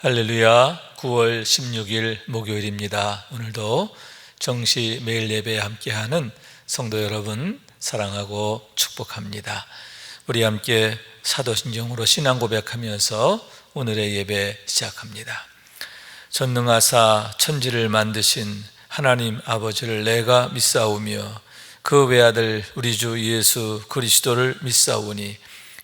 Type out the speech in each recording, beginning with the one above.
할렐루야. 9월 16일 목요일입니다. 오늘도 정시 매일 예배에 함께하는 성도 여러분 사랑하고 축복합니다. 우리 함께 사도신경으로 신앙 고백하면서 오늘의 예배 시작합니다. 전능하사 천지를 만드신 하나님 아버지를 내가 믿사오며 그 외아들 우리 주 예수 그리스도를 믿사오니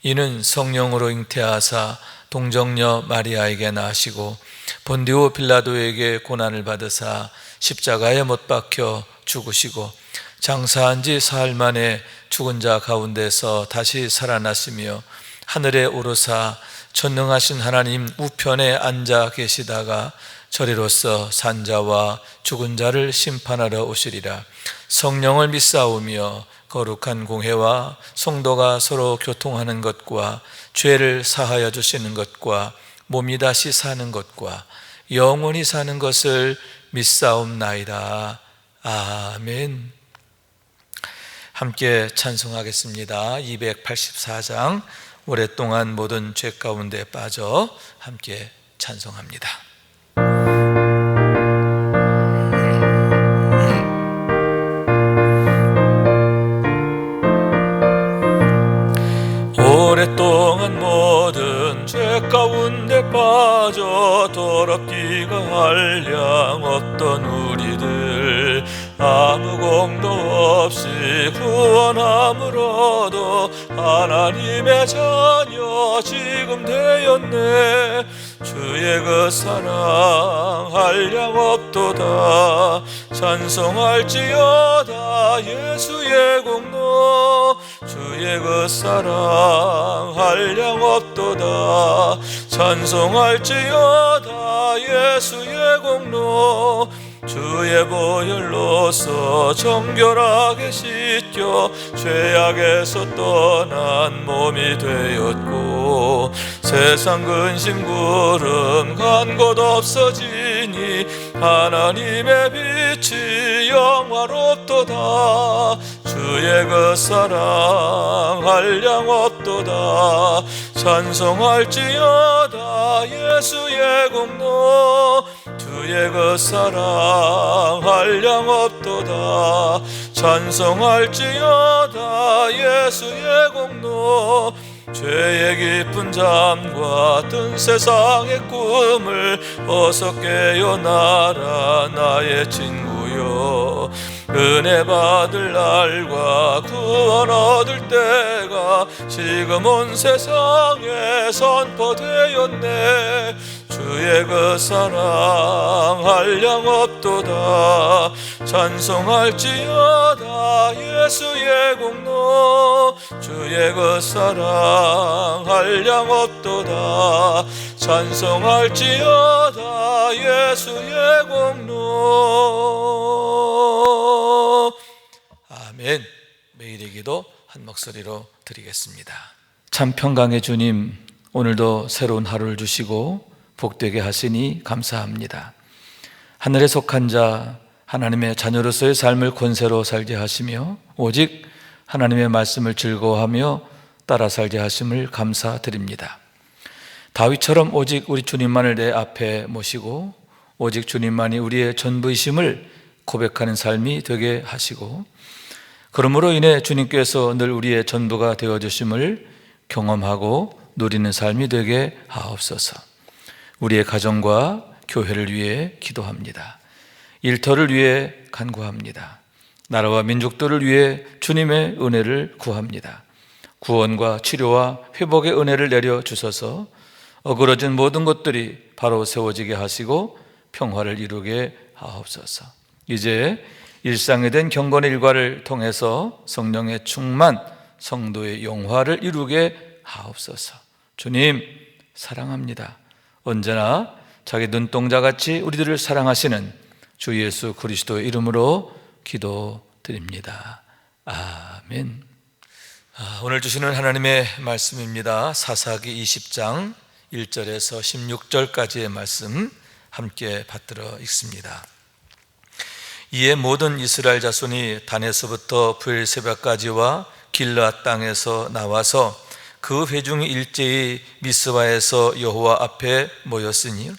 이는 성령으로 잉태하사 동정녀 마리아에게 나시고 본디오 빌라도에게 고난을 받으사 십자가에 못 박혀 죽으시고 장사한 지 사흘 만에 죽은 자 가운데서 다시 살아났으며 하늘에 오르사 전능하신 하나님 우편에 앉아 계시다가 저리로서 산 자와 죽은 자를 심판하러 오시리라. 성령을 믿사오며 거룩한 공회와 성도가 서로 교통하는 것과 죄를 사하여 주시는 것과 몸이 다시 사는 것과 영원히 사는 것을 믿사옵나이다. 아멘. 함께 찬송하겠습니다. 284장 오랫동안 모든 죄 가운데 빠져 함께 찬송합니다. 오랫동안 모든 죄 가운데 빠져 더럽기가 한량 없던 우리들 아무 공도 없이 구원함으로도 하나님의 자녀 지금 되었네. 주의 그 사랑 한량 없도다. 찬송할지어다 예수의 공로. 주의 그 사랑 한량 없도다. 찬송할지어다 예수의 공로. 주의 보혈로서 정결하게 씻겨 죄악에서 떠난 몸이 되었고 세상 근심 구름 간 곳 없어지니 하나님의 빛이 영화롭도다. 주의 그 사랑 한량 없도다. 찬송할지어다 예수의 공로. 주의 그 사랑 한량 없도다. 찬송할지어다 예수의 공로. 죄의 깊은 잠과 든 세상의 꿈을 어서 깨어나라 나의 친구여. 은혜 받을 날과 구원 얻을 때가 지금 온 세상에 선포되었네. 주의 그 사랑 한량 없도다. 찬송할지어다 예수의 공로. 주의 그 사랑 한량 없도다. 찬송할지어다 예수의 공로. 아멘. 매일의 기도 한 목소리로 드리겠습니다. 참 평강의 주님, 오늘도 새로운 하루를 주시고 복되게 하시니 감사합니다. 하늘에 속한 자 하나님의 자녀로서의 삶을 권세로 살게 하시며 오직 하나님의 말씀을 즐거워하며 따라 살게 하심을 감사드립니다. 다윗처럼 오직 우리 주님만을 내 앞에 모시고 오직 주님만이 우리의 전부이심을 고백하는 삶이 되게 하시고 그러므로 인해 주님께서 늘 우리의 전부가 되어주심을 경험하고 누리는 삶이 되게 하옵소서. 우리의 가정과 교회를 위해 기도합니다. 일터를 위해 간구합니다. 나라와 민족들을 위해 주님의 은혜를 구합니다. 구원과 치료와 회복의 은혜를 내려주셔서 어그러진 모든 것들이 바로 세워지게 하시고 평화를 이루게 하옵소서. 이제 일상에 된 경건의 일과를 통해서 성령의 충만, 성도의 영화를 이루게 하옵소서. 주님 사랑합니다. 언제나 자기 눈동자같이 우리들을 사랑하시는 주 예수 그리스도의 이름으로 기도드립니다. 아멘. 오늘 주시는 하나님의 말씀입니다. 사사기 20장 1절에서 16절까지의 말씀 함께 받들어 읽습니다. 이에 모든 이스라엘 자손이 단에서부터 브엘세바까지와 길르앗 땅에서 나와서 그 회중이 일제히 미스바에서 여호와 앞에 모였으니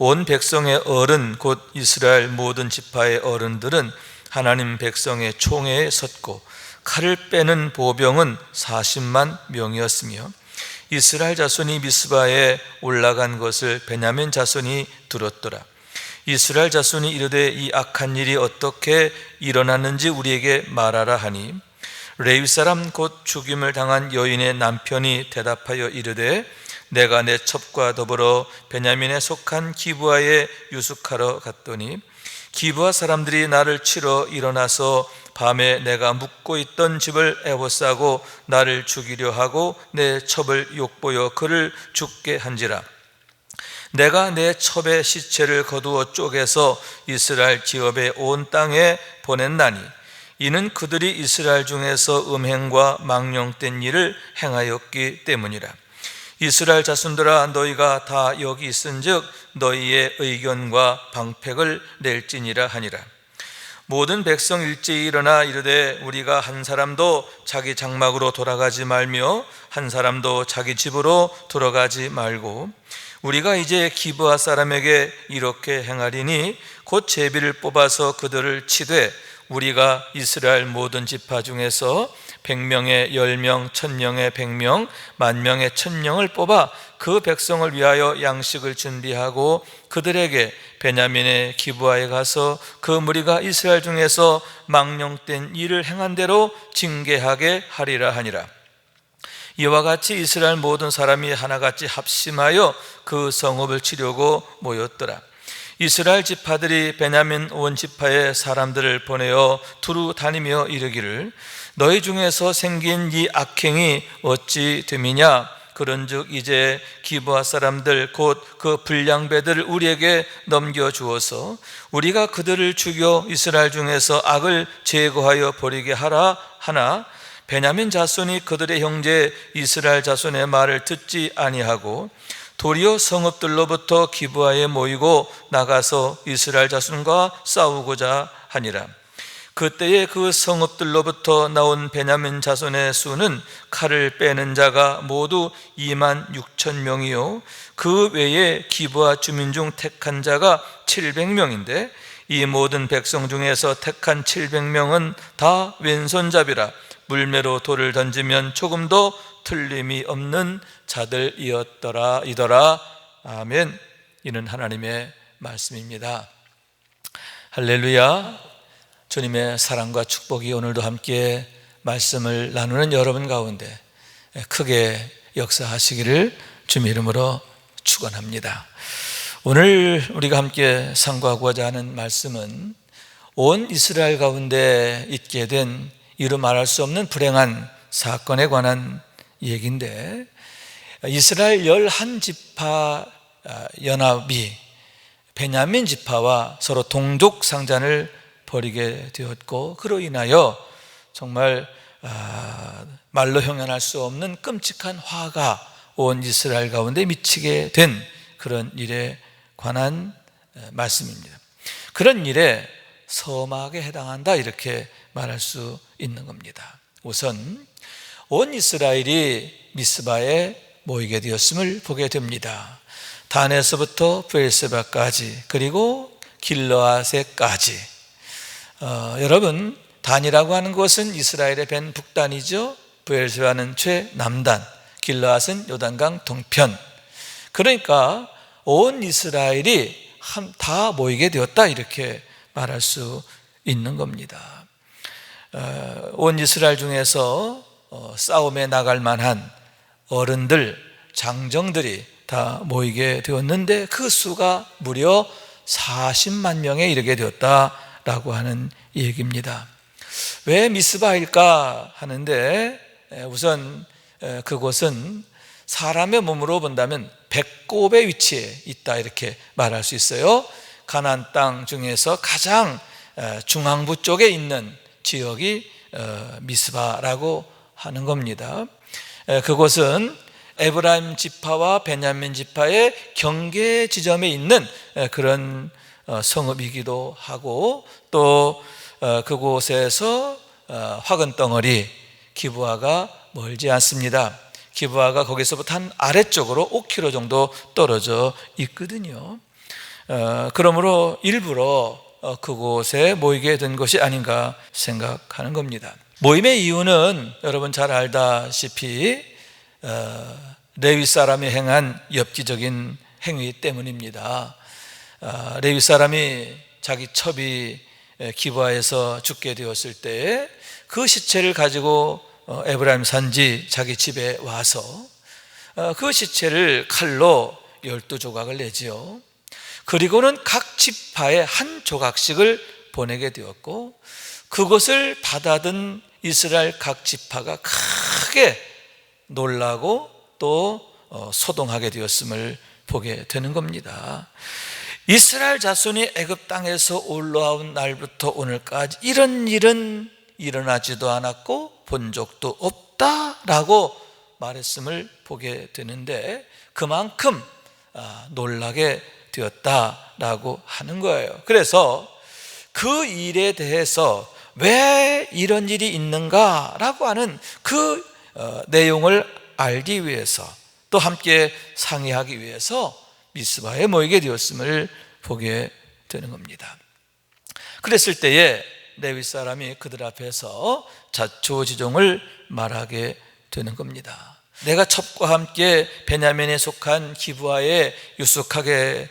온 백성의 어른 곧 이스라엘 모든 지파의 어른들은 하나님 백성의 총회에 섰고 칼을 빼는 보병은 40만 명이었으며 이스라엘 자손이 미스바에 올라간 것을 베냐민 자손이 들었더라. 이스라엘 자손이 이르되 이 악한 일이 어떻게 일어났는지 우리에게 말하라 하니 레위 사람 곧 죽임을 당한 여인의 남편이 대답하여 이르되 내가 내 첩과 더불어 베냐민에 속한 기브아에 유숙하러 갔더니 기브아 사람들이 나를 치러 일어나서 밤에 내가 묵고 있던 집을 에워싸고 나를 죽이려 하고 내 첩을 욕보여 그를 죽게 한지라. 내가 내 첩의 시체를 거두어 쪼개서 이스라엘 지업의 온 땅에 보냈나니 이는 그들이 이스라엘 중에서 음행과 망령된 일을 행하였기 때문이라. 이스라엘 자손들아 너희가 다 여기 있은즉 너희의 의견과 방팩을 낼지니라 하니라. 모든 백성 일제히 일어나 이르되 우리가 한 사람도 자기 장막으로 돌아가지 말며 한 사람도 자기 집으로 돌아가지 말고 우리가 이제 기브아 사람에게 이렇게 행하리니 곧 제비를 뽑아서 그들을 치되 우리가 이스라엘 모든 지파 중에서 100명에 10명, 1000명에 100명, 10,000명에 1000명을 뽑아 그 백성을 위하여 양식을 준비하고 그들에게 베냐민의 기브아에 가서 그 무리가 이스라엘 중에서 망령된 일을 행한 대로 징계하게 하리라 하니라. 이와 같이 이스라엘 모든 사람이 하나같이 합심하여 그 성읍을 치려고 모였더라. 이스라엘 지파들이 베냐민 온 지파의 사람들을 보내어 두루 다니며 이르기를 너희 중에서 생긴 이 악행이 어찌 됨이냐? 그런즉 이제 기브아 사람들 곧 그 불량배들을 우리에게 넘겨주어서 우리가 그들을 죽여 이스라엘 중에서 악을 제거하여 버리게 하라 하나 베냐민 자손이 그들의 형제 이스라엘 자손의 말을 듣지 아니하고 도리어 성읍들로부터 기브아에 모이고 나가서 이스라엘 자손과 싸우고자 하니라. 그때에 그 성읍들로부터 나온 베냐민 자손의 수는 칼을 빼는 자가 모두 26,000명이요 그 외에 기브아 주민 중 택한 자가 700명인데 이 모든 백성 중에서 택한 700명은 다 왼손잡이라 물매로 돌을 던지면 조금도 틀림이 없는 자들이었더라 이더라. 아멘. 이는 하나님의 말씀입니다. 할렐루야. 주님의 사랑과 축복이 오늘도 함께 말씀을 나누는 여러분 가운데 크게 역사하시기를 주님의 이름으로 축원합니다. 오늘 우리가 함께 상고하고자 하는 말씀은 온 이스라엘 가운데 있게 된 이루 말할 수 없는 불행한 사건에 관한 얘기인데 이스라엘 11지파 연합이 베냐민 지파와 서로 동족 상잔을 벌이게 되었고 그로 인하여 정말 말로 형용할 수 없는 끔찍한 화가 온 이스라엘 가운데 미치게 된 그런 일에 관한 말씀입니다. 그런 일에 서막에 해당한다 이렇게 말할 수 있는 겁니다. 우선 온 이스라엘이 미스바에 모이게 되었음을 보게 됩니다. 단에서부터 브엘세바까지 그리고 길르앗에까지. 여러분 단이라고 하는 것은 이스라엘의 벤 북단이죠. 브엘세바는 최남단, 길르앗은 요단강 동편. 그러니까 온 이스라엘이 다 모이게 되었다 이렇게 말할 수 있는 겁니다. 온 이스라엘 중에서 싸움에 나갈 만한 어른들, 장정들이 다 모이게 되었는데 그 수가 무려 40만 명에 이르게 되었다라고 하는 얘기입니다. 왜 미스바일까 하는데 우선 그곳은 사람의 몸으로 본다면 배꼽의 위치에 있다 이렇게 말할 수 있어요. 가나안 땅 중에서 가장 중앙부 쪽에 있는 지역이 미스바라고 하는 겁니다. 그곳은 에브라임 지파와 베냐민 지파의 경계 지점에 있는 그런 성읍이기도 하고 또 그곳에서 화근덩어리 기브아가 멀지 않습니다. 기브아가 거기서부터 한 아래쪽으로 5km 정도 떨어져 있거든요. 그러므로 일부러 그곳에 모이게 된 것이 아닌가 생각하는 겁니다. 모임의 이유는 여러분 잘 알다시피 레위 사람이 행한 엽기적인 행위 때문입니다. 레위 사람이 자기 첩이 기브아에서 죽게 되었을 때 그 시체를 가지고 에브라임 산지 자기 집에 와서 그 시체를 칼로 12조각을 내지요. 그리고는 각 지파에 한 조각씩을 보내게 되었고, 그것을 받아든 이스라엘 각 지파가 크게 놀라고 또 소동하게 되었음을 보게 되는 겁니다. 이스라엘 자손이 애굽 땅에서 올라온 날부터 오늘까지 이런 일은 일어나지도 않았고 본 적도 없다라고 말했음을 보게 되는데, 그만큼 놀라게 되었다라고 하는 거예요. 그래서 그 일에 대해서 왜 이런 일이 있는가라고 하는 그 내용을 알기 위해서, 또 함께 상의하기 위해서 미스바에 모이게 되었음을 보게 되는 겁니다. 그랬을 때에 레위 사람이 그들 앞에서 자초지종을 말하게 되는 겁니다. 내가 첩과 함께 베냐민에 속한 기브아에 유숙하게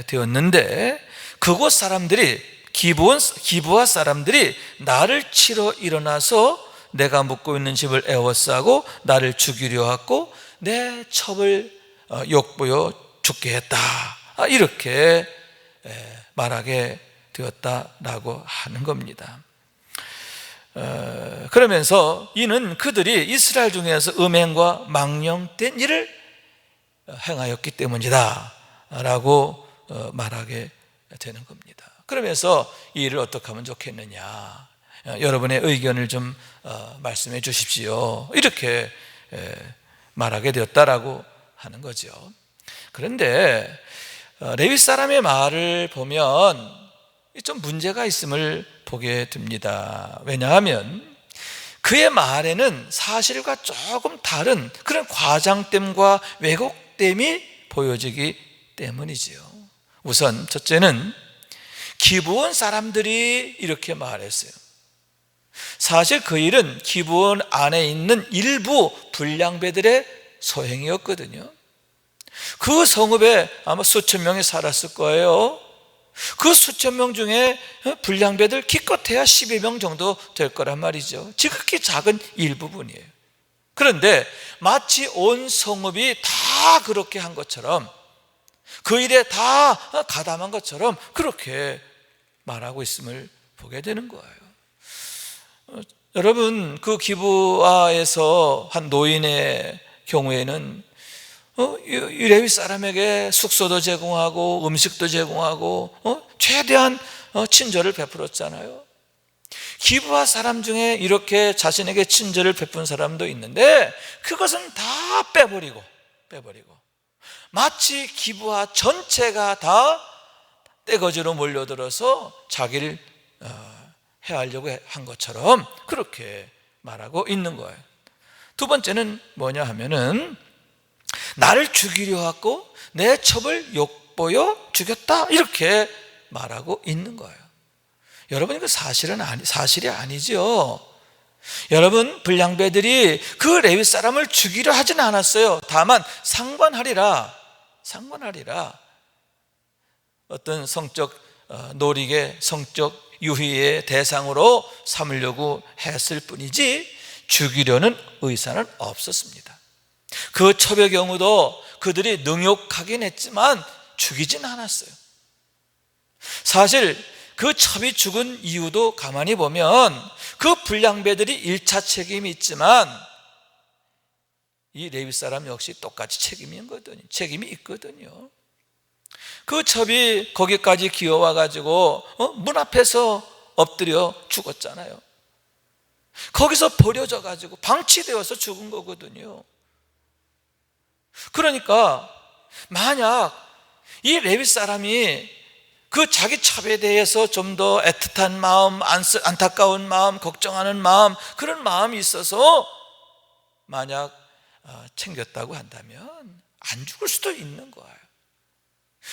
되었는데, 그곳 사람들이 기브아 사람들이 나를 치러 일어나서 내가 묵고 있는 집을 에워싸고 나를 죽이려 하고 내 첩을 욕보여 죽게 했다, 이렇게 말하게 되었다라고 하는 겁니다. 그러면서 이는 그들이 이스라엘 중에서 음행과 망령된 일을 행하였기 때문이다 라고 말하게 되는 겁니다. 그러면서 이 일을 어떻게 하면 좋겠느냐, 여러분의 의견을 좀 말씀해 주십시오, 이렇게 말하게 되었다라고 하는 거죠. 그런데 레위 사람의 말을 보면 좀 문제가 있음을 보게 됩니다. 왜냐하면 그의 말에는 사실과 조금 다른 그런 과장됨과 왜곡됨이 보여지기 때문이지요. 우선 첫째는 기브온 사람들이 이렇게 말했어요. 사실 그 일은 기브온 안에 있는 일부 불량배들의 소행이었거든요. 그 성읍에 아마 수천 명이 살았을 거예요. 그 수천 명 중에 불량배들 기껏해야 12명 정도 될 거란 말이죠. 지극히 작은 일부분이에요. 그런데 마치 온 성읍이 다 그렇게 한 것처럼, 그 일에 다 가담한 것처럼 그렇게 말하고 있음을 보게 되는 거예요. 여러분, 그 기브아에서 한 노인의 경우에는 이 레위 사람에게 숙소도 제공하고 음식도 제공하고 최대한 친절을 베풀었잖아요. 기브아 사람 중에 이렇게 자신에게 친절을 베푼 사람도 있는데 그것은 다 빼버리고 마치 기브아 전체가 다 떼거지로 몰려들어서 자기를 해하려고 한 것처럼 그렇게 말하고 있는 거예요. 두 번째는 뭐냐 하면은 나를 죽이려 하고 내 첩을 욕보여 죽였다, 이렇게 말하고 있는 거예요. 여러분, 이거 사실이 아니죠. 여러분, 불량배들이 그 레위 사람을 죽이려 하진 않았어요. 다만 상관하리라 어떤 성적 놀이의 성적 유희의 대상으로 삼으려고 했을 뿐이지 죽이려는 의사는 없었습니다. 그 첩의 경우도 그들이 능욕하긴 했지만 죽이진 않았어요. 사실 그 첩이 죽은 이유도 가만히 보면 그 불량배들이 1차 책임이 있지만 이 레위 사람 역시 똑같이 책임이 있거든요. 그 첩이 거기까지 기어와 가지고 문 앞에서 엎드려 죽었잖아요. 거기서 버려져 가지고 방치되어서 죽은 거거든요. 그러니까 만약 이 레위 사람이 그 자기 첩에 대해서 좀 더 애틋한 마음, 안타까운 마음, 걱정하는 마음, 그런 마음이 있어서 만약 챙겼다고 한다면 안 죽을 수도 있는 거예요.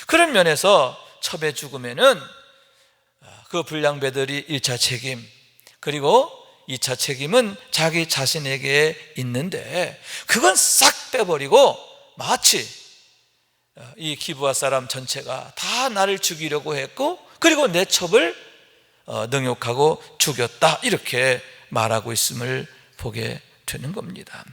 그런 면에서 첩의 죽음에는 그 불량배들이 1차 책임, 그리고 2차 책임은 자기 자신에게 있는데, 그건 싹 빼버리고 마치 이 기브아 사람 전체가 다 나를 죽이려고 했고, 그리고 내 첩을 능욕하고 죽였다, 이렇게 말하고 있음을 보게 되는 겁니다.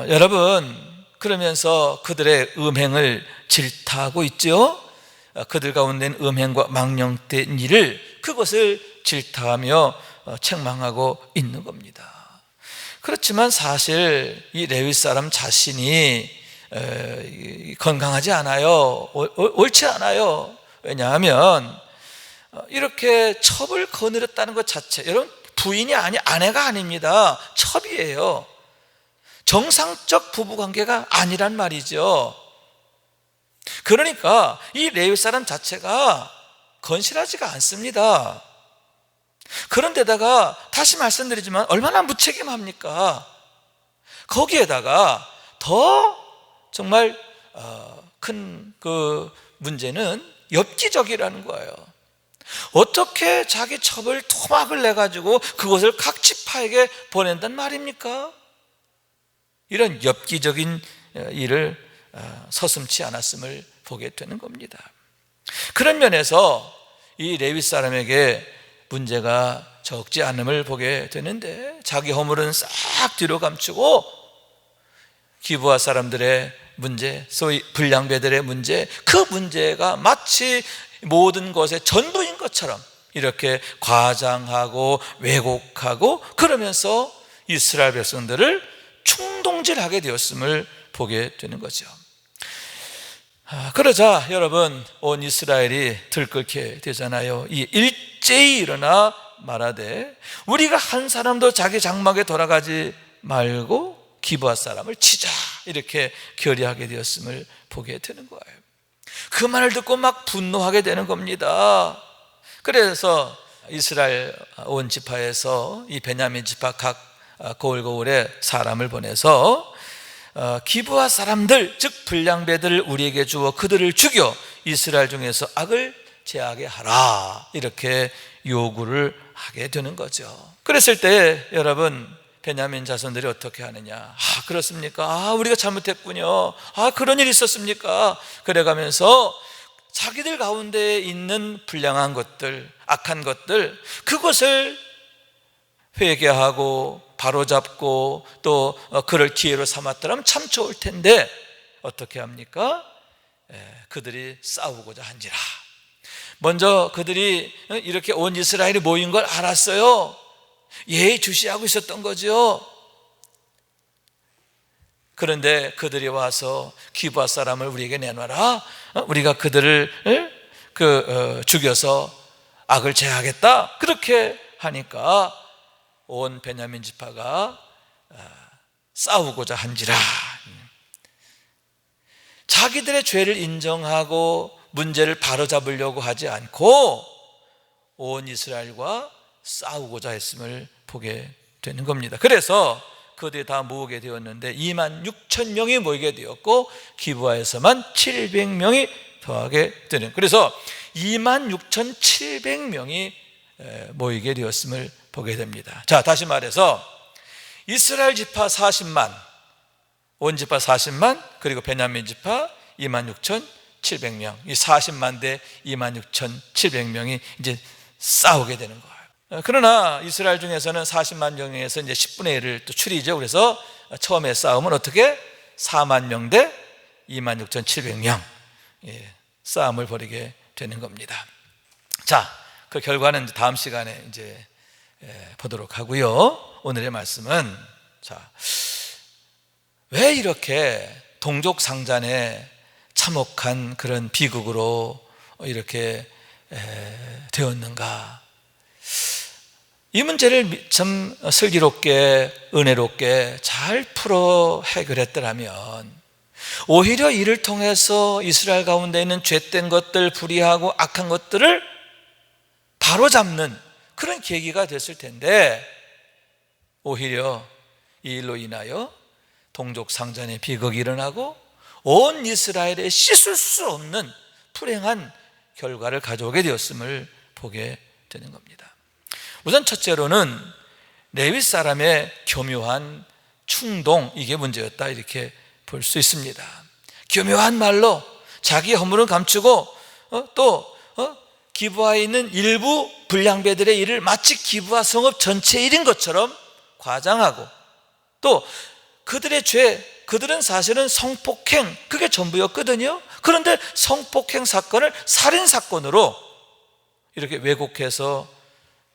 여러분, 그러면서 그들의 음행을 질타하고 있죠. 그들 가운데는 음행과 망령된 일을, 그것을 질타하며 책망하고 있는 겁니다. 그렇지만 사실 이 레위 사람 자신이 건강하지 않아요. 옳지 않아요. 왜냐하면 이렇게 첩을 거느렸다는 것 자체, 여러분, 부인이 아내가 아닙니다. 첩이에요. 정상적 부부관계가 아니란 말이죠. 그러니까 이 레위 사람 자체가 건실하지가 않습니다. 그런데다가 다시 말씀드리지만 얼마나 무책임합니까? 거기에다가 더 정말 큰 그 문제는 엽기적이라는 거예요. 어떻게 자기 첩을 토막을 내가지고 그것을 각지파에게 보낸단 말입니까? 이런 엽기적인 일을 서슴지 않았음을 보게 되는 겁니다. 그런 면에서 이 레위 사람에게 문제가 적지 않음을 보게 되는데, 자기 허물은 싹 뒤로 감추고 기브아 사람들의 문제, 소위 불량배들의 문제, 그 문제가 마치 모든 것의 전부인 것처럼 이렇게 과장하고 왜곡하고, 그러면서 이스라엘 백성들을 충동질하게 되었음을 보게 되는 거죠. 그러자 여러분, 온 이스라엘이 들끓게 되잖아요. 이 일제히 일어나 말하되 우리가 한 사람도 자기 장막에 돌아가지 말고 기브아 사람을 치자, 이렇게 결의하게 되었음을 보게 되는 거예요. 그 말을 듣고 막 분노하게 되는 겁니다. 그래서 이스라엘 온 지파에서 이 베냐민 지파 각 고을고을에 사람을 보내서 기브아 사람들, 즉 불량배들을 우리에게 주어 그들을 죽여 이스라엘 중에서 악을 제하게 하라, 이렇게 요구를 하게 되는 거죠. 그랬을 때 여러분, 베냐민 자손들이 어떻게 하느냐? 그렇습니까? 우리가 잘못했군요. 그런 일이 있었습니까? 그래가면서 자기들 가운데 있는 불량한 것들, 악한 것들, 그것을 회개하고 바로잡고 또 그를 기회로 삼았더라면 참 좋을 텐데 어떻게 합니까? 그들이 싸우고자 한지라. 먼저 그들이 이렇게 온 이스라엘이 모인 걸 알았어요. 예의주시하고 있었던 거죠. 그런데 그들이 와서 기브아 사람을 우리에게 내놔라, 우리가 그들을 죽여서 악을 제하겠다, 그렇게 하니까 온 베냐민 지파가 싸우고자 한지라. 자기들의 죄를 인정하고 문제를 바로잡으려고 하지 않고 온 이스라엘과 싸우고자 했음을 보게 되는 겁니다. 그래서 그들이 다 모으게 되었는데 26,000명이 모이게 되었고 기브아에서만 700명이 더하게 되는, 그래서 26,700명이 모이게 되었음을 보게 됩니다. 자, 다시 말해서 이스라엘 지파 40만, 온 지파 40만, 그리고 베냐민 지파 26,700명, 이 40만 대 26,700명이 이제 싸우게 되는 거예요. 그러나 이스라엘 중에서는 40만 명에서 이제 10분의 1을 또 추리죠. 그래서 처음에 싸움은 어떻게? 4만 명 대 26,700명 싸움을 벌이게 되는 겁니다. 자, 그 결과는 다음 시간에 이제 보도록 하고요. 오늘의 말씀은, 자, 왜 이렇게 동족 상잔에 참혹한 그런 비극으로 이렇게 되었는가? 이 문제를 참 슬기롭게 은혜롭게 잘 풀어 해결했더라면 오히려 이를 통해서 이스라엘 가운데 있는 죄된 것들, 불의하고 악한 것들을 바로잡는 그런 계기가 됐을 텐데, 오히려 이 일로 인하여 동족 상잔의 비극이 일어나고 온 이스라엘에 씻을 수 없는 불행한 결과를 가져오게 되었음을 보게 되는 겁니다. 우선 첫째로는 레위 사람의 교묘한 충동, 이게 문제였다, 이렇게 볼 수 있습니다. 교묘한 말로 자기 허물을 감추고 또 기브아에 있는 일부 불량배들의 일을 마치 기브아 성읍 전체 일인 것처럼 과장하고, 또 그들의 죄, 그들은 사실은 성폭행, 그게 전부였거든요. 그런데 성폭행 사건을 살인사건으로 이렇게 왜곡해서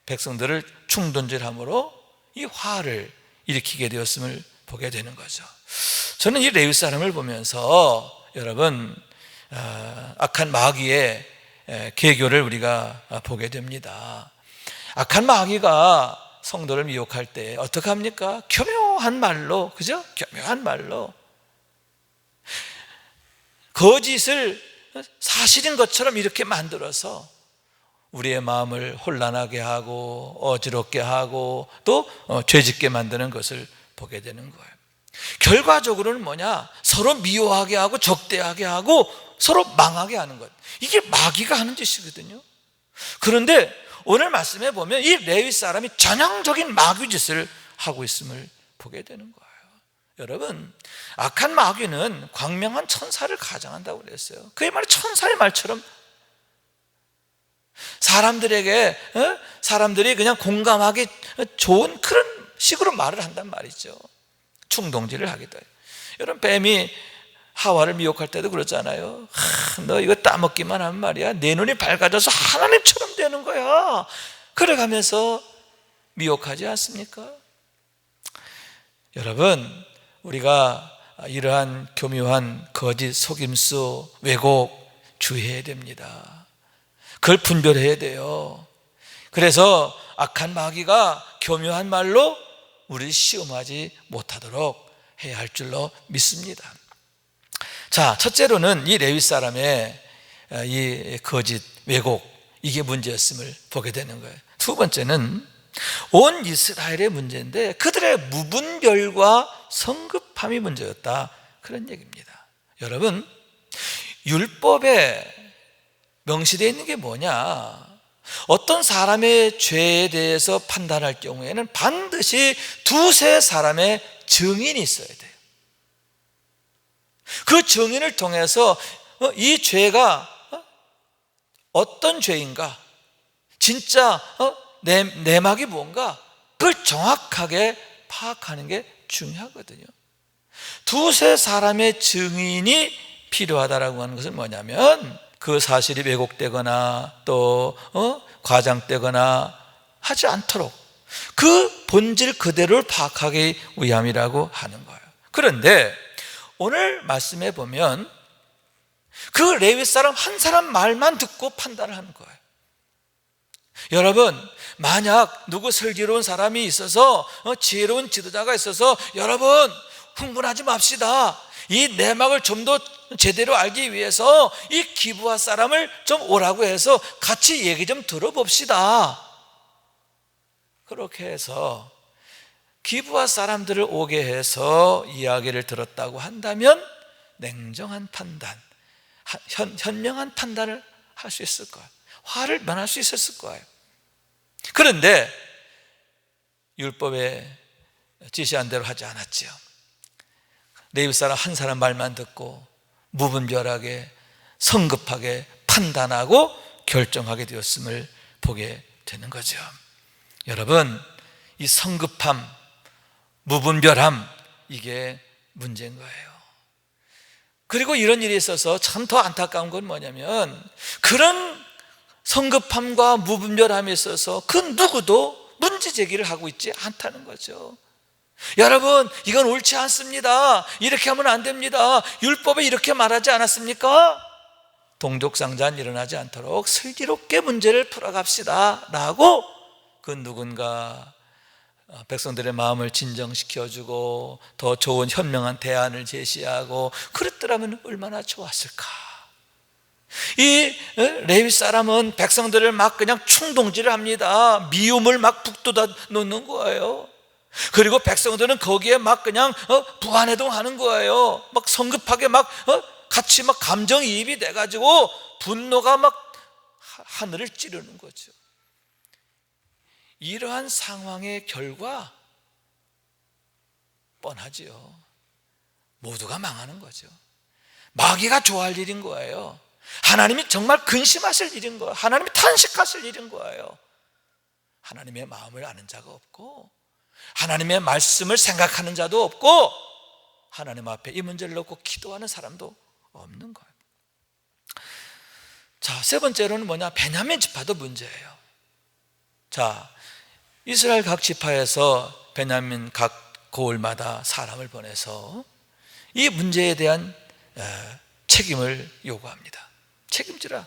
백성들을 충동질함으로 이 화를 일으키게 되었음을 보게 되는 거죠. 저는 이 레위 사람을 보면서 여러분, 악한 마귀의 계교를 우리가 보게 됩니다. 악한 마귀가 성도를 미혹할 때 어떻게 합니까? 교묘한 말로, 그죠? 교묘한 말로 거짓을 사실인 것처럼 이렇게 만들어서 우리의 마음을 혼란하게 하고 어지럽게 하고 또 죄짓게 만드는 것을 보게 되는 거예요. 결과적으로는 뭐냐? 서로 미워하게 하고 적대하게 하고 서로 망하게 하는 것, 이게 마귀가 하는 짓이거든요. 그런데 오늘 말씀에 보면 이 레위 사람이 전형적인 마귀 짓을 하고 있음을 보게 되는 거예요. 여러분, 악한 마귀는 광명한 천사를 가장한다고 그랬어요. 그야말로 천사의 말처럼 사람들에게, 사람들이 그냥 공감하기 좋은 그런 식으로 말을 한단 말이죠. 충동질을 하기도 해요. 여러분, 뱀이 하와를 미혹할 때도 그렇잖아요. 너 이거 따먹기만 하면 말이야, 내 눈이 밝아져서 하나님처럼 되는 거야. 그래가면서 미혹하지 않습니까? 여러분, 우리가 이러한 교묘한 거짓, 속임수, 왜곡 주의해야 됩니다. 그걸 분별해야 돼요. 그래서 악한 마귀가 교묘한 말로 우리를 시험하지 못하도록 해야 할 줄로 믿습니다. 자, 첫째로는 이 레위 사람의 이 거짓, 왜곡, 이게 문제였음을 보게 되는 거예요. 두 번째는 온 이스라엘의 문제인데 그들의 무분별과 성급함이 문제였다, 그런 얘기입니다. 여러분, 율법에 명시되어 있는 게 뭐냐? 어떤 사람의 죄에 대해서 판단할 경우에는 반드시 두세 사람의 증인이 있어야 돼요. 그 증인을 통해서 이 죄가 어떤 죄인가, 진짜 내막이 뭔가, 그걸 정확하게 파악하는 게 중요하거든요. 두세 사람의 증인이 필요하다라고 하는 것은 뭐냐면 그 사실이 왜곡되거나 또 과장되거나 하지 않도록 그 본질 그대로를 파악하기 위함이라고 하는 거예요. 그런데 오늘 말씀해 보면 그 레위 사람 한 사람 말만 듣고 판단을 하는 거예요. 여러분, 만약 누구 슬기로운 사람이 있어서 지혜로운 지도자가 있어서 여러분 흥분하지 맙시다, 이 내막을 좀 더 제대로 알기 위해서 이 기브아 사람을 좀 오라고 해서 같이 얘기 좀 들어봅시다, 그렇게 해서 기브아 사람들을 오게 해서 이야기를 들었다고 한다면 냉정한 판단, 현명한 판단을 할 수 있을 거예요. 화를 면할 수 있었을 거예요. 그런데 율법에 지시한 대로 하지 않았지요. 레위 사람 한 사람 말만 듣고 무분별하게 성급하게 판단하고 결정하게 되었음을 보게 되는 거죠. 여러분, 이 성급함, 무분별함, 이게 문제인 거예요. 그리고 이런 일이 있어서 참 더 안타까운 건 뭐냐면 그런 성급함과 무분별함에 있어서 그 누구도 문제 제기를 하고 있지 않다는 거죠. 여러분, 이건 옳지 않습니다, 이렇게 하면 안 됩니다, 율법에 이렇게 말하지 않았습니까? 동족상잔 일어나지 않도록 슬기롭게 문제를 풀어갑시다 라고 그 누군가 백성들의 마음을 진정시켜주고 더 좋은 현명한 대안을 제시하고 그랬더라면 얼마나 좋았을까. 이 레위 사람은 백성들을 막 그냥 충동질을 합니다. 미움을 막 북돋아 놓는 거예요. 그리고 백성들은 거기에 막 그냥 부안해동하는 거예요. 막 성급하게 막 같이 막 감정이입이 돼가지고 분노가 막 하늘을 찌르는 거죠. 이러한 상황의 결과 뻔하지요. 모두가 망하는 거죠. 마귀가 좋아할 일인 거예요. 하나님이 정말 근심하실 일인 거예요. 하나님이 탄식하실 일인 거예요. 하나님의 마음을 아는 자가 없고 하나님의 말씀을 생각하는 자도 없고 하나님 앞에 이 문제를 놓고 기도하는 사람도 없는 거예요. 자, 세 번째로는 뭐냐? 베냐민 지파도 문제예요. 자, 이스라엘 각 지파에서 베냐민 각 고을마다 사람을 보내서 이 문제에 대한 책임을 요구합니다. 책임지라.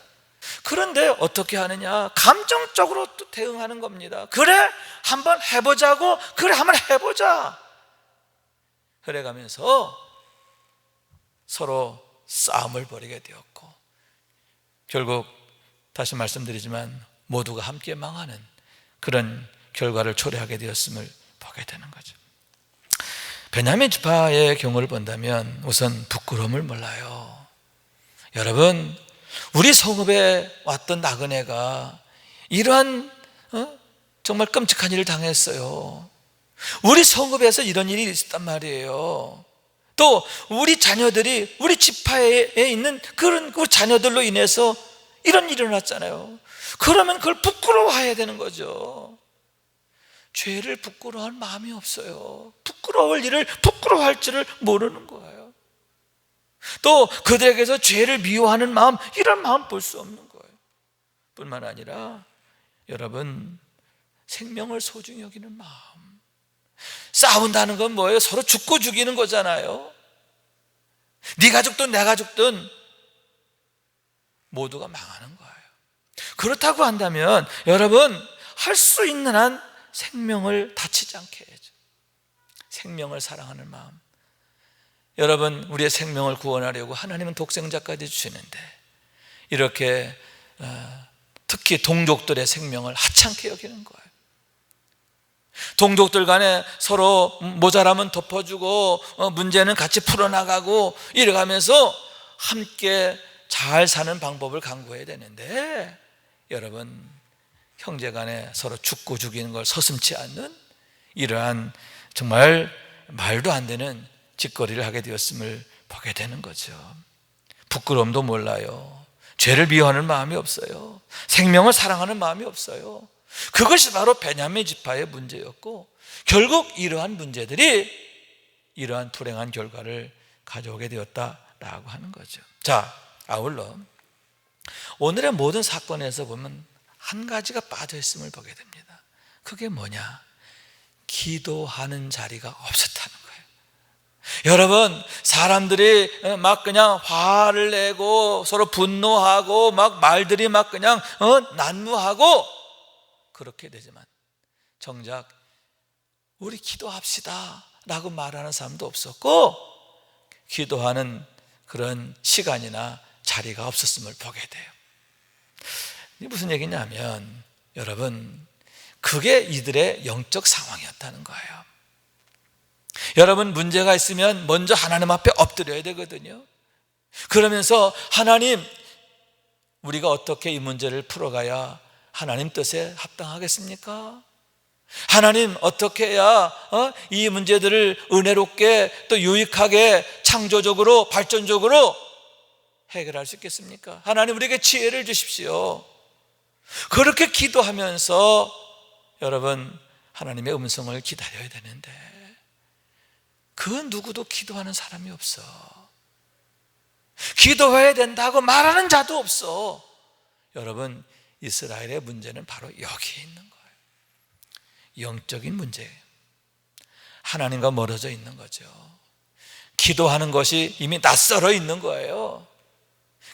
그런데 어떻게 하느냐? 감정적으로 또 대응하는 겁니다. 그래, 한번 해보자고. 그래, 한번 해보자. 그래가면서 서로 싸움을 벌이게 되었고 결국 다시 말씀드리지만 모두가 함께 망하는 그런 결과를 초래하게 되었음을 보게 되는 거죠. 베냐민 지파의 경우를 본다면 우선 부끄러움을 몰라요. 여러분, 우리 성읍에 왔던 나그네가 이러한 정말 끔찍한 일을 당했어요. 우리 성읍에서 이런 일이 있었단 말이에요. 또 우리 자녀들이 우리 지파에 있는 그런 그 자녀들로 인해서 이런 일이 일어났잖아요. 그러면 그걸 부끄러워해야 되는 거죠. 죄를 부끄러워할 마음이 없어요. 부끄러워할 일을 부끄러워할 줄을 모르는 거예요. 또 그들에게서 죄를 미워하는 마음, 이런 마음 볼 수 없는 거예요. 뿐만 아니라 여러분, 생명을 소중히 여기는 마음. 싸운다는 건 뭐예요? 서로 죽고 죽이는 거잖아요. 네 가족든 내 가족든 모두가 망하는 거예요. 그렇다고 한다면 여러분, 할 수 있는 한 생명을 다치지 않게 해야죠. 생명을 사랑하는 마음. 여러분, 우리의 생명을 구원하려고 하나님은 독생자까지 주시는데 이렇게 특히 동족들의 생명을 하찮게 여기는 거예요. 동족들 간에 서로 모자라면 덮어주고 문제는 같이 풀어나가고 이래가면서 함께 잘 사는 방법을 강구해야 되는데 여러분, 형제 간에 서로 죽고 죽이는 걸 서슴지 않는 이러한 정말 말도 안 되는 짓거리를 하게 되었음을 보게 되는 거죠. 부끄러움도 몰라요. 죄를 미워하는 마음이 없어요. 생명을 사랑하는 마음이 없어요. 그것이 바로 베냐민 지파의 문제였고 결국 이러한 문제들이 이러한 불행한 결과를 가져오게 되었다라고 하는 거죠. 자, 아울러 오늘의 모든 사건에서 보면 한 가지가 빠져 있음을 보게 됩니다. 그게 뭐냐? 기도하는 자리가 없었다는 거예요. 여러분, 사람들이 막 그냥 화를 내고 서로 분노하고 막 말들이 막 그냥 난무하고 그렇게 되지만 정작 우리 기도합시다 라고 말하는 사람도 없었고 기도하는 그런 시간이나 자리가 없었음을 보게 돼요. 이게 무슨 얘기냐면 여러분, 그게 이들의 영적 상황이었다는 거예요. 여러분, 문제가 있으면 먼저 하나님 앞에 엎드려야 되거든요. 그러면서 하나님, 우리가 어떻게 이 문제를 풀어가야 하나님 뜻에 합당하겠습니까? 하나님, 어떻게 해야 이 문제들을 은혜롭게 또 유익하게 창조적으로 발전적으로 해결할 수 있겠습니까? 하나님, 우리에게 지혜를 주십시오. 그렇게 기도하면서 여러분, 하나님의 음성을 기다려야 되는데 그 누구도 기도하는 사람이 없어. 기도해야 된다고 말하는 자도 없어. 여러분, 이스라엘의 문제는 바로 여기 있는 거예요. 영적인 문제예요. 하나님과 멀어져 있는 거죠. 기도하는 것이 이미 낯설어 있는 거예요.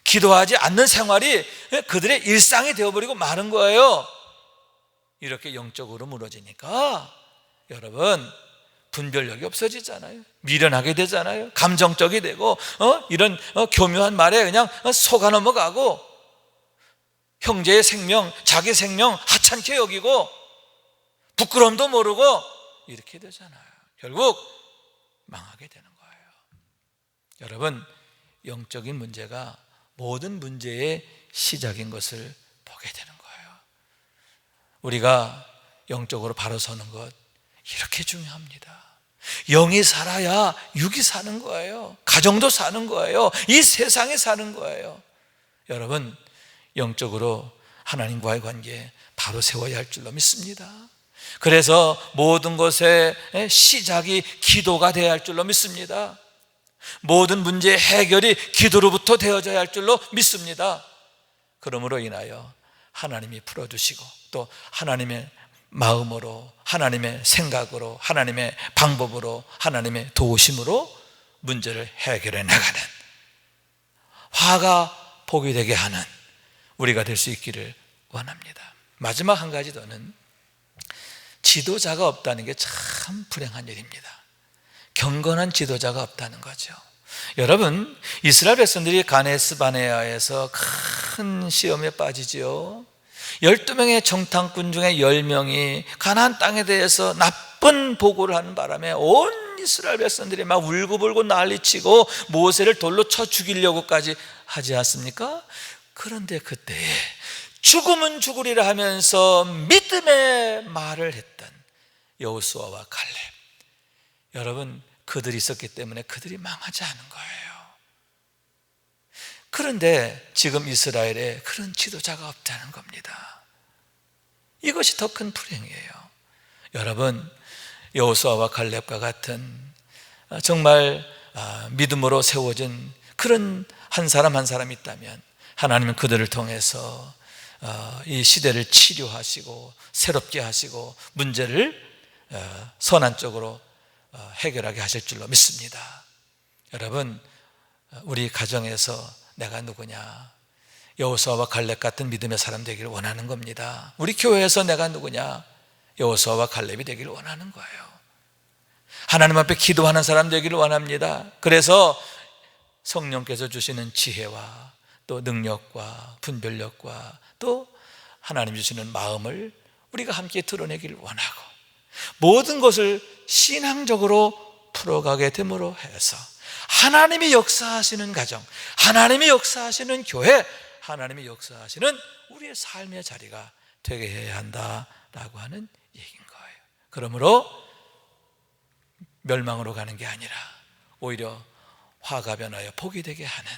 기도하지 않는 생활이 그들의 일상이 되어버리고 마는 거예요. 이렇게 영적으로 무너지니까 여러분, 분별력이 없어지잖아요. 미련하게 되잖아요. 감정적이 되고 이런 교묘한 말에 그냥 속아 넘어가고 형제의 생명, 자기 생명 하찮게 여기고 부끄러움도 모르고 이렇게 되잖아요. 결국 망하게 되는 거예요. 여러분, 영적인 문제가 모든 문제의 시작인 것을 보게 되는 거예요. 우리가 영적으로 바로 서는 것, 이렇게 중요합니다. 영이 살아야 육이 사는 거예요. 가정도 사는 거예요. 이 세상에 사는 거예요. 여러분, 영적으로 하나님과의 관계 바로 세워야 할 줄로 믿습니다. 그래서 모든 것의 시작이 기도가 되어야 할 줄로 믿습니다. 모든 문제의 해결이 기도로부터 되어져야 할 줄로 믿습니다. 그러므로 인하여 하나님이 풀어주시고 또 하나님의 마음으로, 하나님의 생각으로, 하나님의 방법으로, 하나님의 도우심으로 문제를 해결해 나가는, 화가 복이 되게 하는 우리가 될 수 있기를 원합니다. 마지막 한 가지 더는 지도자가 없다는 게 참 불행한 일입니다. 경건한 지도자가 없다는 거죠. 여러분, 이스라엘 백성들이 가데스 바네아에서 큰 시험에 빠지죠. 12명의 정탐꾼 중에 10명이 가나안 땅에 대해서 나쁜 보고를 하는 바람에 온 이스라엘 백성들이 막 울고불고 난리치고 모세를 돌로 쳐 죽이려고까지 하지 않습니까? 그런데 그때에 죽으면 죽으리라 하면서 믿음의 말을 했던 여호수아와 갈렙, 여러분, 그들이 있었기 때문에 그들이 망하지 않은 거예요. 그런데 지금 이스라엘에 그런 지도자가 없다는 겁니다. 이것이 더 큰 불행이에요. 여러분, 여호수아와 갈렙과 같은 정말 믿음으로 세워진 그런 한 사람 한 사람이 있다면 하나님은 그들을 통해서 이 시대를 치료하시고 새롭게 하시고 문제를 선한 쪽으로 해결하게 하실 줄로 믿습니다. 여러분, 우리 가정에서 내가 누구냐, 여호수아와 갈렙 같은 믿음의 사람 되기를 원하는 겁니다. 우리 교회에서 내가 누구냐, 여호수아와 갈렙이 되기를 원하는 거예요. 하나님 앞에 기도하는 사람 되기를 원합니다. 그래서 성령께서 주시는 지혜와 또 능력과 분별력과 또 하나님 주시는 마음을 우리가 함께 드러내기를 원하고 모든 것을 신앙적으로 풀어가게 됨으로 해서 하나님이 역사하시는 가정, 하나님이 역사하시는 교회, 하나님이 역사하시는 우리의 삶의 자리가 되게 해야 한다라고 하는 얘기인 거예요. 그러므로 멸망으로 가는 게 아니라 오히려 화가 변하여 복이 되게 하는,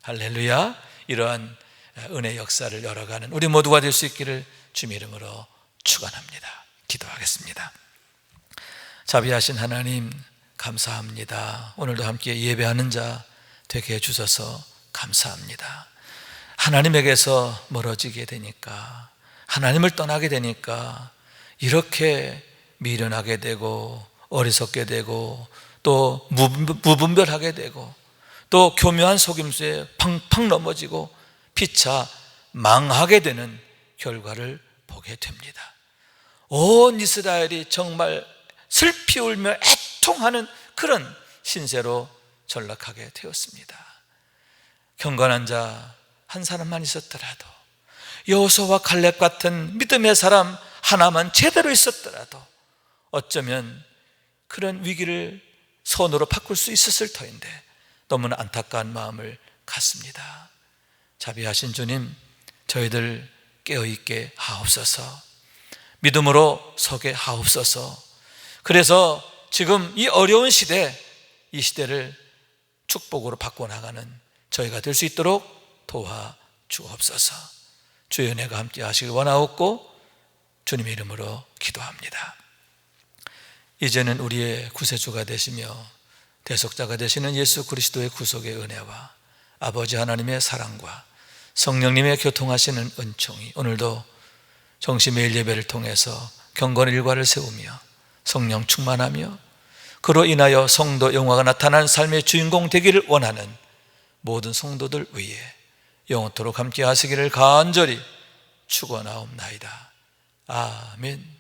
할렐루야, 이러한 은혜 역사를 열어가는 우리 모두가 될 수 있기를 주님 이름으로 축원합니다. 기도하겠습니다. 자비하신 하나님, 감사합니다. 오늘도 함께 예배하는 자 되게 해주셔서 감사합니다. 하나님에게서 멀어지게 되니까, 하나님을 떠나게 되니까 이렇게 미련하게 되고 어리석게 되고 또 무분별하게 되고 또 교묘한 속임수에 팡팡 넘어지고 피차 망하게 되는 결과를 보게 됩니다. 온 이스라엘이 정말 슬피 울며 애통하는 그런 신세로 전락하게 되었습니다. 경건한 자 한 사람만 있었더라도, 여호수아와 갈렙 같은 믿음의 사람 하나만 제대로 있었더라도 어쩌면 그런 위기를 선으로 바꿀 수 있었을 터인데 너무나 안타까운 마음을 갖습니다. 자비하신 주님, 저희들 깨어있게 하옵소서, 믿음으로 서게 하옵소서. 그래서 지금 이 어려운 시대, 이 시대를 축복으로 바꿔나가는 저희가 될 수 있도록 도와주옵소서. 주의 은혜가 함께 하시길 원하옵고 주님의 이름으로 기도합니다. 이제는 우리의 구세주가 되시며 대속자가 되시는 예수 그리스도의 구속의 은혜와 아버지 하나님의 사랑과 성령님의 교통하시는 은총이 오늘도 정시 매일 예배를 통해서 경건 일과를 세우며 성령 충만하며 그로 인하여 성도 영화가 나타난 삶의 주인공 되기를 원하는 모든 성도들 위해 영원토록 함께 하시기를 간절히 축원하옵나이다. 아멘.